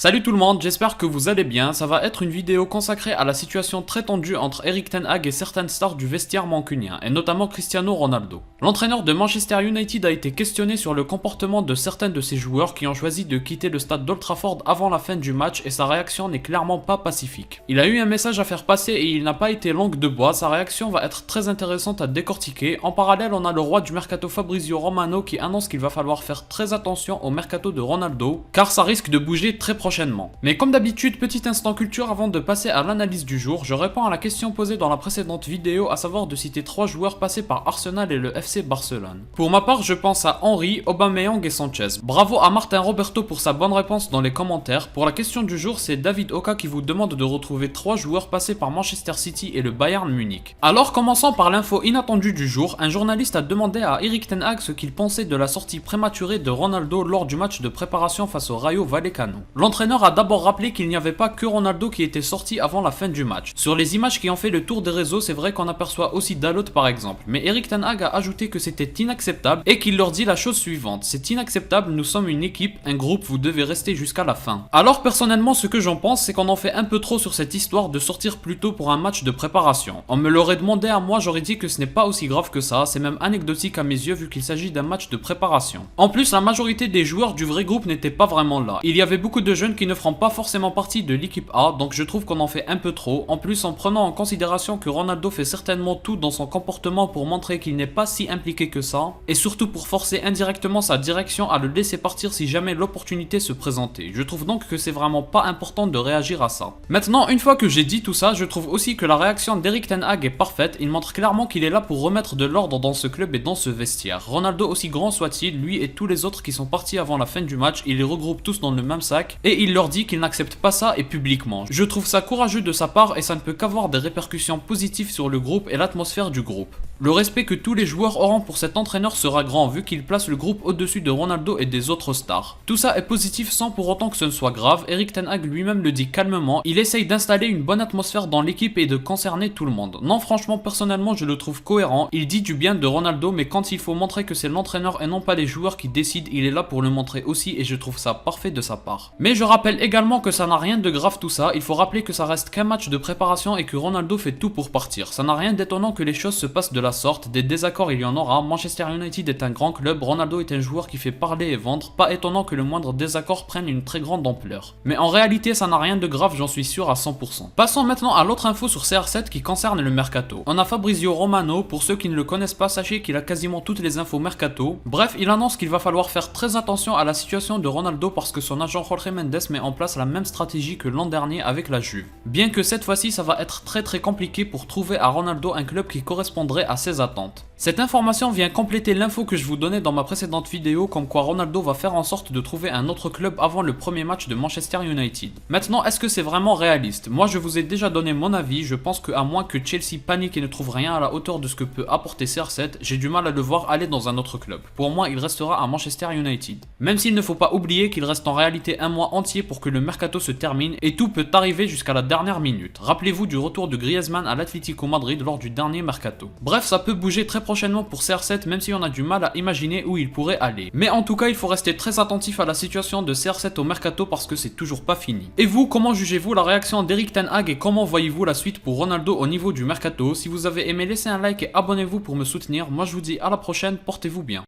Salut tout le monde, j'espère que vous allez bien. Ça va être une vidéo consacrée à la situation très tendue entre Erik ten Hag et certaines stars du vestiaire mancunien, et notamment Cristiano Ronaldo. L'entraîneur de Manchester United a été questionné sur le comportement de certains de ses joueurs qui ont choisi de quitter le stade d'Old Trafford avant la fin du match et sa réaction n'est clairement pas pacifique. Il a eu un message à faire passer et il n'a pas été langue de bois, sa réaction va être très intéressante à décortiquer. En parallèle, on a le roi du mercato Fabrizio Romano qui annonce qu'il va falloir faire très attention au mercato de Ronaldo, car ça risque de bouger très prochainement. Mais comme d'habitude, petit instant culture avant de passer à l'analyse du jour, je réponds à la question posée dans la précédente vidéo, à savoir de citer 3 joueurs passés par Arsenal et le FC Barcelone. Pour ma part, je pense à Henry, Aubameyang et Sanchez. Bravo à Martin Roberto pour sa bonne réponse dans les commentaires. Pour la question du jour, c'est David Oka qui vous demande de retrouver 3 joueurs passés par Manchester City et le Bayern Munich. Alors commençons par l'info inattendue du jour, un journaliste a demandé à Erik ten Hag ce qu'il pensait de la sortie prématurée de Ronaldo lors du match de préparation face au Rayo Vallecano. L'entraîneur a d'abord rappelé qu'il n'y avait pas que Ronaldo qui était sorti avant la fin du match. Sur les images qui ont fait le tour des réseaux, c'est vrai qu'on aperçoit aussi Dalot par exemple, mais Erik ten Hag a ajouté que c'était inacceptable et qu'il leur dit la chose suivante: c'est inacceptable, nous sommes une équipe, un groupe, vous devez rester jusqu'à la fin. Alors personnellement, ce que j'en pense, c'est qu'on en fait un peu trop sur cette histoire de sortir plus tôt pour un match de préparation. On me l'aurait demandé à moi, j'aurais dit que ce n'est pas aussi grave que ça, c'est même anecdotique à mes yeux vu qu'il s'agit d'un match de préparation. En plus, la majorité des joueurs du vrai groupe n'étaient pas vraiment là. Il y avait beaucoup de jeunes qui ne feront pas forcément partie de l'équipe A, donc je trouve qu'on en fait un peu trop. En plus, en prenant en considération que Ronaldo fait certainement tout dans son comportement pour montrer qu'il n'est pas si impliqué que ça, et surtout pour forcer indirectement sa direction à le laisser partir si jamais l'opportunité se présentait. Je trouve donc que c'est vraiment pas important de réagir à ça. Maintenant, une fois que j'ai dit tout ça, je trouve aussi que la réaction d'Erik ten Hag est parfaite. Il montre clairement qu'il est là pour remettre de l'ordre dans ce club et dans ce vestiaire. Ronaldo, aussi grand soit-il, lui et tous les autres qui sont partis avant la fin du match, il les regroupe tous dans le même sac et il leur dit qu'il n'accepte pas ça et publiquement. Je trouve ça courageux de sa part et ça ne peut qu'avoir des répercussions positives sur le groupe et l'atmosphère du groupe. Le respect que tous les joueurs auront pour cet entraîneur sera grand vu qu'il place le groupe au-dessus de Ronaldo et des autres stars. Tout ça est positif sans pour autant que ce ne soit grave. Erik ten Hag lui-même le dit calmement, il essaye d'installer une bonne atmosphère dans l'équipe et de concerner tout le monde. Non, franchement, personnellement je le trouve cohérent, il dit du bien de Ronaldo mais quand il faut montrer que c'est l'entraîneur et non pas les joueurs qui décident, il est là pour le montrer aussi et je trouve ça parfait de sa part. Mais je rappelle également que ça n'a rien de grave tout ça, il faut rappeler que ça reste qu'un match de préparation et que Ronaldo fait tout pour partir. Ça n'a rien d'étonnant que les choses se passent de la sorte, des désaccords il y en aura, Manchester United est un grand club, Ronaldo est un joueur qui fait parler et vendre, pas étonnant que le moindre désaccord prenne une très grande ampleur. Mais en réalité ça n'a rien de grave, j'en suis sûr à 100%. Passons maintenant à l'autre info sur CR7 qui concerne le mercato. On a Fabrizio Romano, pour ceux qui ne le connaissent pas, sachez qu'il a quasiment toutes les infos mercato. Bref, il annonce qu'il va falloir faire très attention à la situation de Ronaldo parce que son agent Jorge Mendes met en place la même stratégie que l'an dernier avec la Juve. Bien que cette fois-ci ça va être très compliqué pour trouver à Ronaldo un club qui correspondrait à ses attentes. Cette information vient compléter l'info que je vous donnais dans ma précédente vidéo comme quoi Ronaldo va faire en sorte de trouver un autre club avant le premier match de Manchester United. Maintenant, est-ce que c'est vraiment réaliste? Moi je vous ai déjà donné mon avis, je pense qu'à moins que Chelsea panique et ne trouve rien à la hauteur de ce que peut apporter CR7, j'ai du mal à le voir aller dans un autre club. Pour moi, il restera à Manchester United. Même s'il ne faut pas oublier qu'il reste en réalité un mois entier pour que le mercato se termine et tout peut arriver jusqu'à la dernière minute. Rappelez-vous du retour de Griezmann à l'Atlético Madrid lors du dernier mercato. Bref, ça peut bouger très prochainement pour CR7 même si on a du mal à imaginer où il pourrait aller. Mais en tout cas, il faut rester très attentif à la situation de CR7 au mercato parce que c'est toujours pas fini. Et vous, comment jugez-vous la réaction d'Erik ten Hag et comment voyez-vous la suite pour Ronaldo au niveau du mercato? Si vous avez aimé, laissez un like et abonnez-vous pour me soutenir. Moi je vous dis à la prochaine, portez-vous bien.